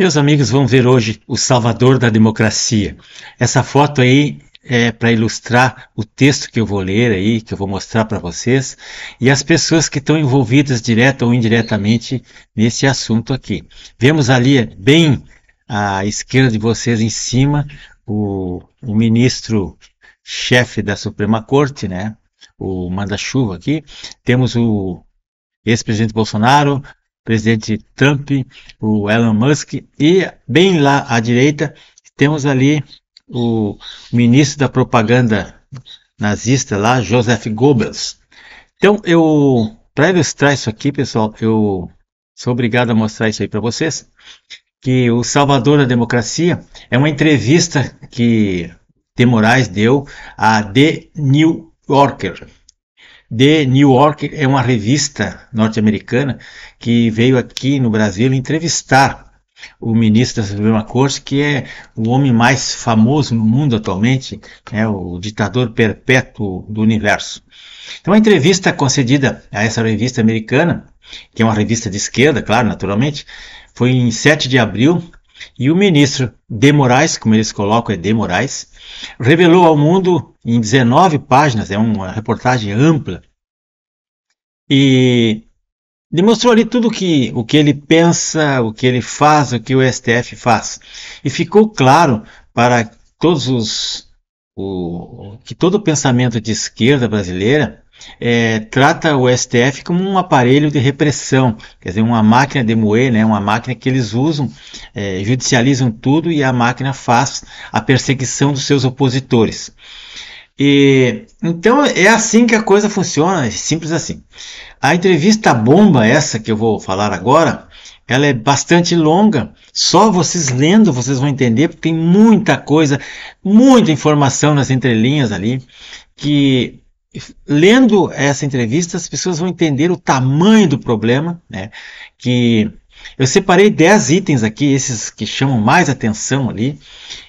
Meus amigos, vamos ver hoje o Salvador da Democracia. Essa foto aí é para ilustrar o texto que eu vou ler aí, que eu vou mostrar para vocês, e as pessoas que estão envolvidas direta ou indiretamente nesse assunto aqui. Vemos ali bem à esquerda de vocês em cima o ministro-chefe da Suprema Corte, né? O manda-chuva aqui. Temos o ex-presidente Bolsonaro, presidente Trump, o Elon Musk, e bem lá à direita temos ali o ministro da propaganda nazista lá, Joseph Goebbels. Então, para ilustrar isso aqui, pessoal, eu sou obrigado a mostrar isso aí para vocês, que o Salvador da Democracia é uma entrevista que de Moraes deu a The New Yorker. The New Yorker é uma revista norte-americana que veio aqui no Brasil entrevistar o ministro da Suprema Corte, que é o homem mais famoso no mundo atualmente, o ditador perpétuo do universo. Então a entrevista concedida a essa revista americana, que é uma revista de esquerda, claro, naturalmente, foi em 7 de abril, e o ministro de Moraes, como eles colocam, é de Moraes, revelou ao mundo em 19 páginas, é uma reportagem ampla, e demonstrou ali tudo o que ele pensa, o que ele faz, o que o STF faz. E ficou claro para todos que todo o pensamento de esquerda brasileira trata o STF como um aparelho de repressão, quer dizer, uma máquina de moer, né, uma máquina que eles usam, judicializam tudo e a máquina faz a perseguição dos seus opositores. Então é assim que a coisa funciona, é simples assim. A entrevista bomba, essa que eu vou falar agora, ela é bastante longa, só vocês lendo vocês vão entender, porque tem muita coisa, muita informação nas entrelinhas ali, que lendo essa entrevista as pessoas vão entender o tamanho do problema, né? Que eu separei 10 itens aqui, esses que chamam mais atenção ali,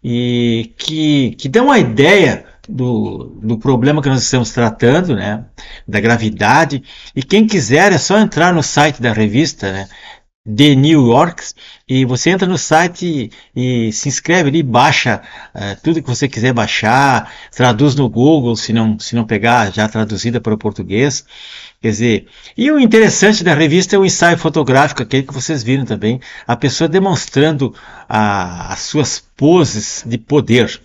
e que dão uma ideia do problema que nós estamos tratando, né, da gravidade. E quem quiser é só entrar no site da revista, né, The New York, e você entra no site e se inscreve ali, baixa tudo que você quiser baixar, traduz no Google, se não pegar já traduzida para o português. Quer dizer, e o interessante da revista é o ensaio fotográfico, aquele que vocês viram também, a pessoa demonstrando as suas poses de poder.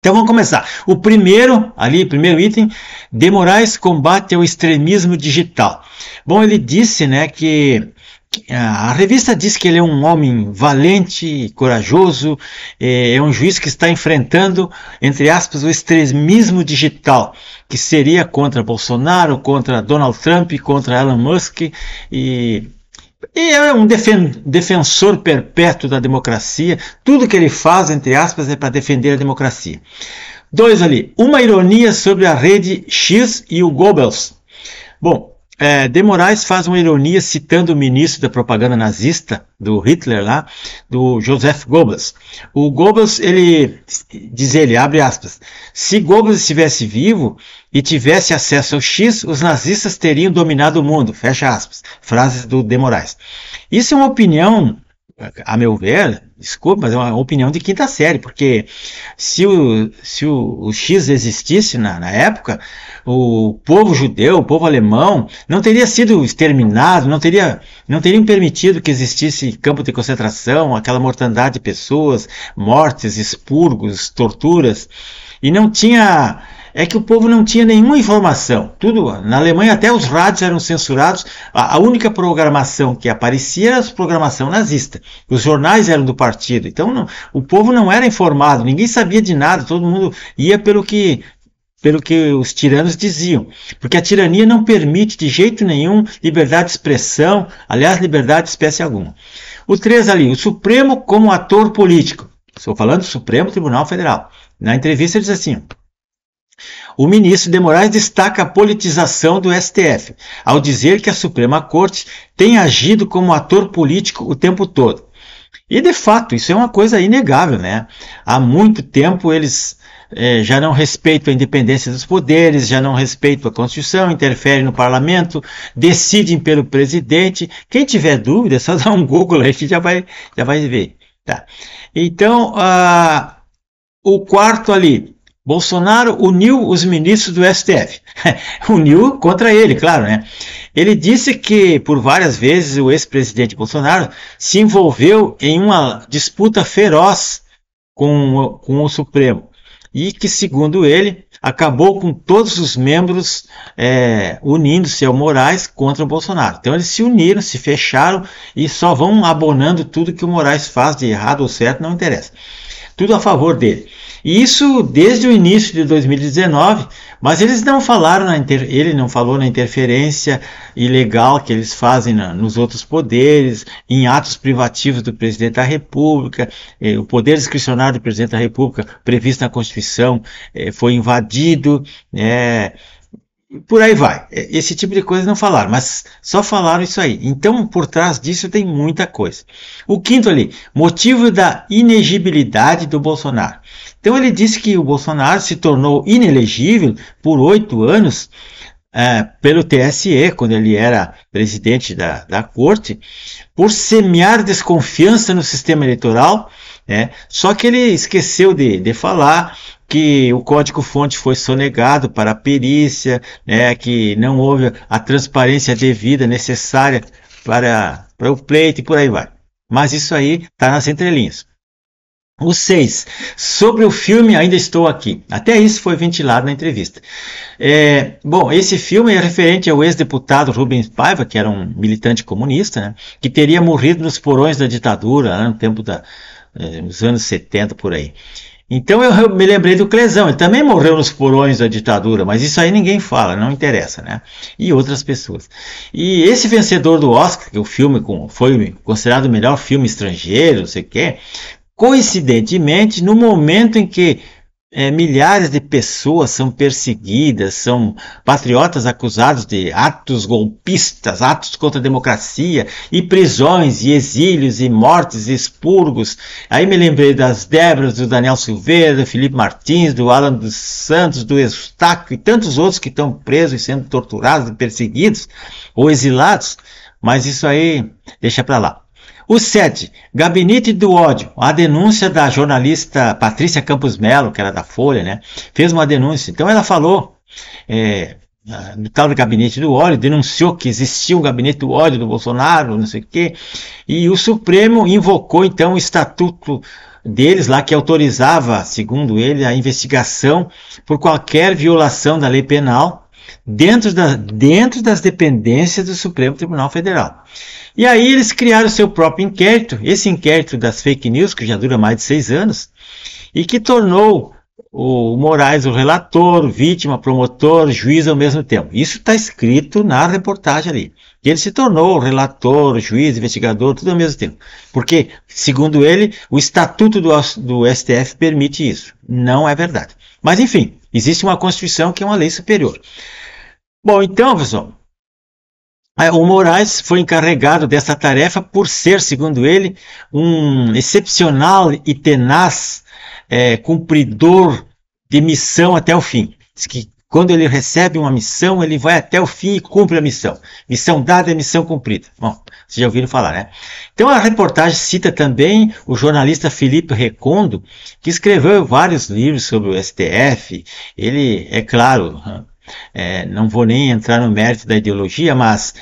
Então vamos começar. O primeiro item, de Moraes combate ao extremismo digital. Bom, ele disse, né, que a revista diz que ele é um homem valente, corajoso, é um juiz que está enfrentando, entre aspas, o extremismo digital, que seria contra Bolsonaro, contra Donald Trump, contra Elon Musk, e é um defensor perpétuo da democracia. Tudo que ele faz, entre aspas, é para defender a democracia. 2 ali, uma ironia sobre a rede X e o Goebbels. Bom, de Moraes faz uma ironia citando o ministro da propaganda nazista, do Hitler lá, do Joseph Goebbels. O Goebbels, diz ele, abre aspas, se Goebbels estivesse vivo e tivesse acesso ao X, os nazistas teriam dominado o mundo, fecha aspas, frases do de Moraes. Isso é uma opinião, a meu ver, desculpa, mas é uma opinião de quinta série, porque se o X existisse na época, o povo judeu, o povo alemão, não teria sido exterminado, não teriam permitido que existisse campo de concentração, aquela mortandade de pessoas, mortes, expurgos, torturas, e não tinha... É que o povo não tinha nenhuma informação. Tudo, na Alemanha até os rádios eram censurados. A única programação que aparecia era a programação nazista. Os jornais eram do partido. Então o povo não era informado, ninguém sabia de nada, todo mundo ia pelo que os tiranos diziam. Porque a tirania não permite de jeito nenhum liberdade de expressão, aliás, liberdade de espécie alguma. O 3 ali, o Supremo como ator político. Estou falando do Supremo Tribunal Federal. Na entrevista ele diz assim: o ministro de Moraes destaca a politização do STF, ao dizer que a Suprema Corte tem agido como ator político o tempo todo. E, de fato, isso é uma coisa inegável, né? Há muito tempo eles já não respeitam a independência dos poderes, já não respeitam a Constituição, interferem no parlamento, decidem pelo presidente. Quem tiver dúvida, é só dar um Google aí que já vai ver. Tá. Então, o quarto ali, Bolsonaro uniu os ministros do STF. Uniu contra ele, claro, né? Ele disse que, por várias vezes, o ex-presidente Bolsonaro se envolveu em uma disputa feroz com o Supremo. E que, segundo ele, acabou com todos os membros unindo-se ao Moraes contra o Bolsonaro. Então eles se uniram, se fecharam e só vão abonando tudo que o Moraes faz de errado ou certo, não interessa. Tudo a favor dele. E isso desde o início de 2019, mas eles não falaram, ele não falou na interferência ilegal que eles fazem nos outros poderes, em atos privativos do presidente da República, o poder discricionário do presidente da República previsto na Constituição foi invadido, por aí vai. Esse tipo de coisa não falaram, mas só falaram isso aí. Então, por trás disso tem muita coisa. O quinto ali, motivo da inegibilidade do Bolsonaro. Então ele disse que o Bolsonaro se tornou inelegível por 8 anos pelo TSE, quando ele era presidente da corte, por semear desconfiança no sistema eleitoral, só que ele esqueceu de falar que o código-fonte foi sonegado para a perícia, que não houve a transparência devida necessária para o pleito e por aí vai. Mas isso aí está nas entrelinhas. O 6. Sobre o filme Ainda Estou Aqui. Até isso foi ventilado na entrevista. Bom, esse filme é referente ao ex-deputado Rubens Paiva, que era um militante comunista, né, que teria morrido nos porões da ditadura, no tempo dos anos 70, por aí. Então eu me lembrei do Clesão, ele também morreu nos porões da ditadura, mas isso aí ninguém fala, não interessa, né? E outras pessoas. E esse vencedor do Oscar, que o filme foi considerado o melhor filme estrangeiro, não sei o quê, coincidentemente, no momento em que milhares de pessoas são perseguidas, são patriotas acusados de atos golpistas, atos contra a democracia, e prisões, e exílios, e mortes, e expurgos. Aí me lembrei das Débora, do Daniel Silveira, do Felipe Martins, do Alan dos Santos, do Eustáquio e tantos outros que estão presos e sendo torturados, e perseguidos ou exilados, mas isso aí deixa para lá. O 7, Gabinete do Ódio, a denúncia da jornalista Patrícia Campos Melo, que era da Folha, né, fez uma denúncia. Então ela falou do tal do Gabinete do Ódio, denunciou que existia um Gabinete do Ódio do Bolsonaro, não sei o quê, e o Supremo invocou então o estatuto deles lá, que autorizava, segundo ele, a investigação por qualquer violação da lei penal dentro das dependências do Supremo Tribunal Federal. E aí eles criaram o seu próprio inquérito, esse inquérito das fake news, que já dura mais de 6 anos, e que tornou o Moraes o relator, vítima, promotor, juiz ao mesmo tempo. Isso está escrito na reportagem ali. E ele se tornou relator, juiz, investigador, tudo ao mesmo tempo. Porque, segundo ele, o estatuto do STF permite isso. Não é verdade. Mas, enfim, existe uma Constituição que é uma lei superior. Bom, então, pessoal, o Moraes foi encarregado dessa tarefa por ser, segundo ele, um excepcional e tenaz cumpridor de missão até o fim. Diz que quando ele recebe uma missão, ele vai até o fim e cumpre a missão. Missão dada é missão cumprida. Bom, vocês já ouviram falar, né? Então a reportagem cita também o jornalista Felipe Recondo, que escreveu vários livros sobre o STF. Ele, é claro, não vou nem entrar no mérito da ideologia, mas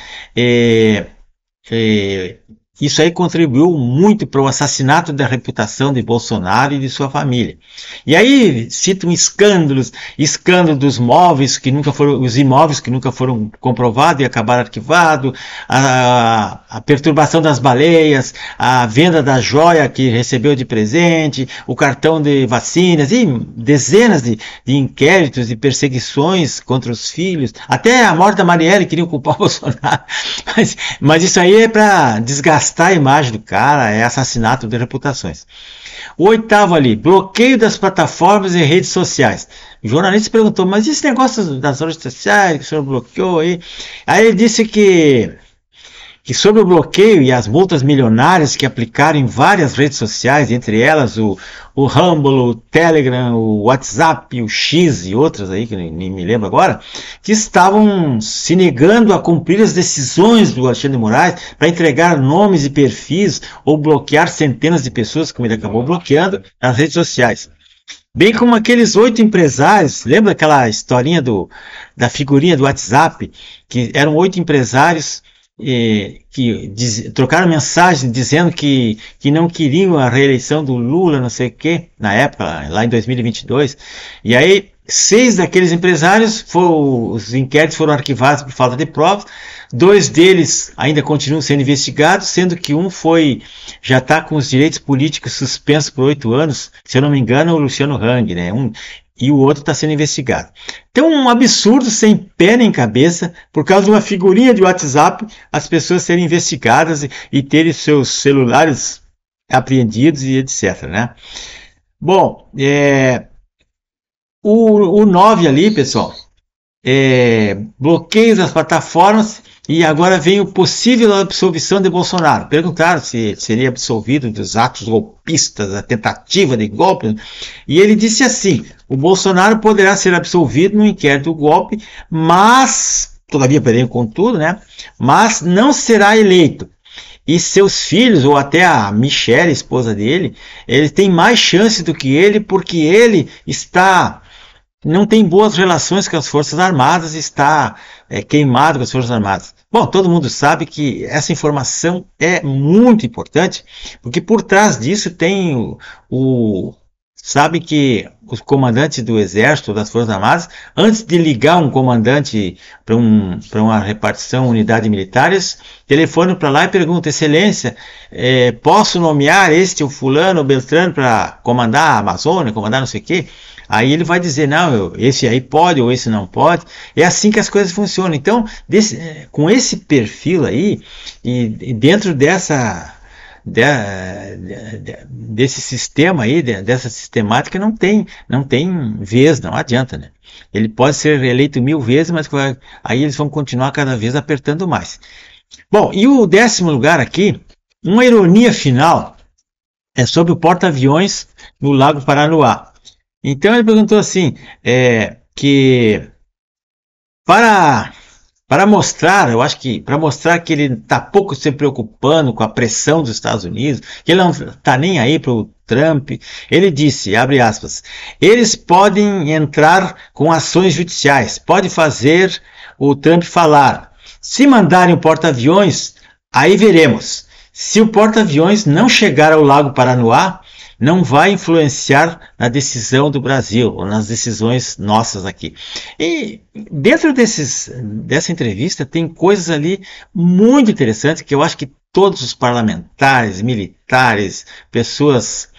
isso aí contribuiu muito para o assassinato da reputação de Bolsonaro e de sua família. E aí citam escândalo dos móveis que nunca foram, os imóveis que nunca foram comprovados e acabaram arquivados, a perturbação das baleias, a venda da joia que recebeu de presente, o cartão de vacinas e dezenas de inquéritos e perseguições contra os filhos, até a morte da Marielle queriam culpar o Bolsonaro. Mas isso aí é para desgastar a imagem do cara, é assassinato de reputações. O 8º ali, bloqueio das plataformas e redes sociais. O jornalista perguntou, mas esse negócio das redes sociais que o senhor bloqueou aí? Aí ele disse que que sobre o bloqueio e as multas milionárias que aplicaram em várias redes sociais, entre elas o Rumble, o Telegram, o WhatsApp, o X e outras aí, que nem me lembro agora, que estavam se negando a cumprir as decisões do Alexandre de Moraes para entregar nomes e perfis ou bloquear centenas de pessoas, como ele acabou bloqueando, nas redes sociais. Bem como aqueles 8 empresários, lembra aquela historinha da figurinha do WhatsApp, que eram 8 empresários trocaram mensagem dizendo que não queriam a reeleição do Lula, não sei o que, na época, lá em 2022, e aí 6 daqueles empresários, os inquéritos foram arquivados por falta de provas, 2 deles ainda continuam sendo investigados, sendo que um já está com os direitos políticos suspensos por 8 anos, se eu não me engano, o Luciano Hang, né? E o outro está sendo investigado. Então, um absurdo sem pé nem cabeça, por causa de uma figurinha de WhatsApp, as pessoas serem investigadas e terem seus celulares apreendidos e etc. Né? Bom, o 9 ali, pessoal, bloqueios das plataformas, e agora vem o possível absolvição de Bolsonaro. Perguntaram se seria absolvido dos atos golpistas, da tentativa de golpe, e ele disse assim: o Bolsonaro poderá ser absolvido no inquérito do golpe, mas, todavia, contudo, né, mas não será eleito. E seus filhos, ou até a Michelle, esposa dele, eles têm mais chance do que ele, porque ele não tem boas relações com as Forças Armadas, está queimado com as Forças Armadas. Bom, todo mundo sabe que essa informação é muito importante, porque por trás disso tem sabe que os comandantes do Exército, das Forças Armadas, antes de ligar um comandante para uma repartição, unidade militares, telefonam para lá e perguntam: Excelência, posso nomear este ou fulano ou Beltrano para comandar a Amazônia, comandar não sei o quê? Aí ele vai dizer: não, esse aí pode ou esse não pode. É assim que as coisas funcionam. Então, com esse perfil aí, e dentro desse sistema aí, dessa sistemática, não tem vez, não adianta, né? Ele pode ser eleito 1000 vezes, mas aí eles vão continuar cada vez apertando mais. Bom, e o 10º lugar aqui, uma ironia final, é sobre o porta-aviões no Lago Paranoá. Então ele perguntou assim, que para mostrar, eu acho que para mostrar que ele está pouco se preocupando com a pressão dos Estados Unidos, que ele não está nem aí para o Trump, ele disse, abre aspas, eles podem entrar com ações judiciais, pode fazer o Trump falar, se mandarem o porta-aviões, aí veremos. Se o porta-aviões não chegar ao Lago Paranoá, não vai influenciar na decisão do Brasil, ou nas decisões nossas aqui. E dentro dessa entrevista tem coisas ali muito interessantes que eu acho que todos os parlamentares, militares, pessoas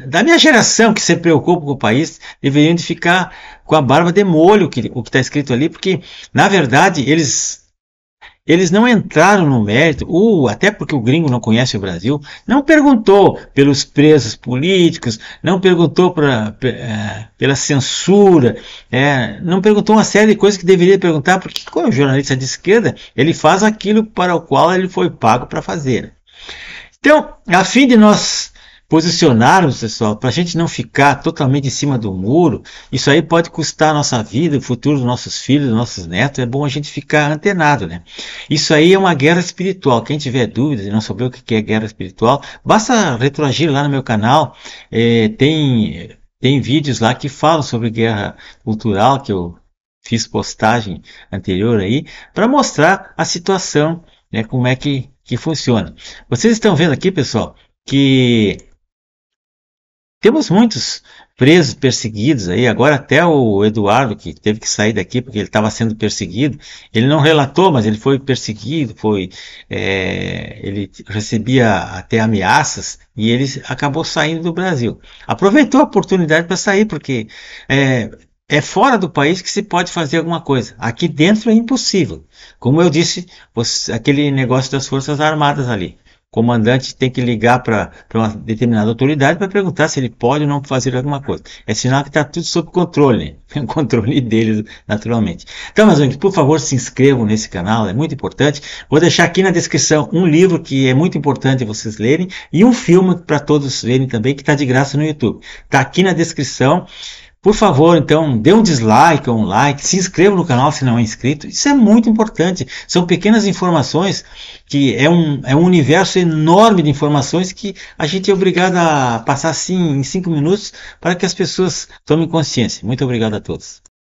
da minha geração que se preocupam com o país deveriam de ficar com a barba de molho o que está escrito ali, porque na verdade eles não entraram no mérito, até porque o gringo não conhece o Brasil, não perguntou pelos presos políticos, não perguntou pela censura, não perguntou uma série de coisas que deveria perguntar, porque como jornalista de esquerda, ele faz aquilo para o qual ele foi pago para fazer. Então, a fim de nós posicionarmos, pessoal, para a gente não ficar totalmente em cima do muro, isso aí pode custar a nossa vida, o futuro dos nossos filhos, dos nossos netos, é bom a gente ficar antenado, né? Isso aí é uma guerra espiritual. Quem tiver dúvidas e não souber o que é guerra espiritual, basta retroagir lá no meu canal, tem vídeos lá que falam sobre guerra cultural, que eu fiz postagem anterior aí, para mostrar a situação, né, como é que funciona. Vocês estão vendo aqui, pessoal, que temos muitos presos, perseguidos aí, agora até o Eduardo, que teve que sair daqui porque ele estava sendo perseguido, ele não relatou, mas ele foi perseguido, ele recebia até ameaças e ele acabou saindo do Brasil. Aproveitou a oportunidade para sair, porque é fora do país que se pode fazer alguma coisa. Aqui dentro é impossível. Como eu disse, aquele negócio das Forças Armadas ali. comandante tem que ligar para uma determinada autoridade para perguntar se ele pode ou não fazer alguma coisa. É sinal que está tudo sob controle, o controle deles, naturalmente. Então, meus amigos, por favor, se inscrevam nesse canal, é muito importante. Vou deixar aqui na descrição um livro que é muito importante vocês lerem e um filme para todos verem também, que está de graça no YouTube. Está aqui na descrição. Por favor, então, dê um dislike ou um like, se inscreva no canal se não é inscrito, isso é muito importante. São pequenas informações, que é um universo enorme de informações que a gente é obrigado a passar assim em 5 minutos para que as pessoas tomem consciência. Muito obrigado a todos.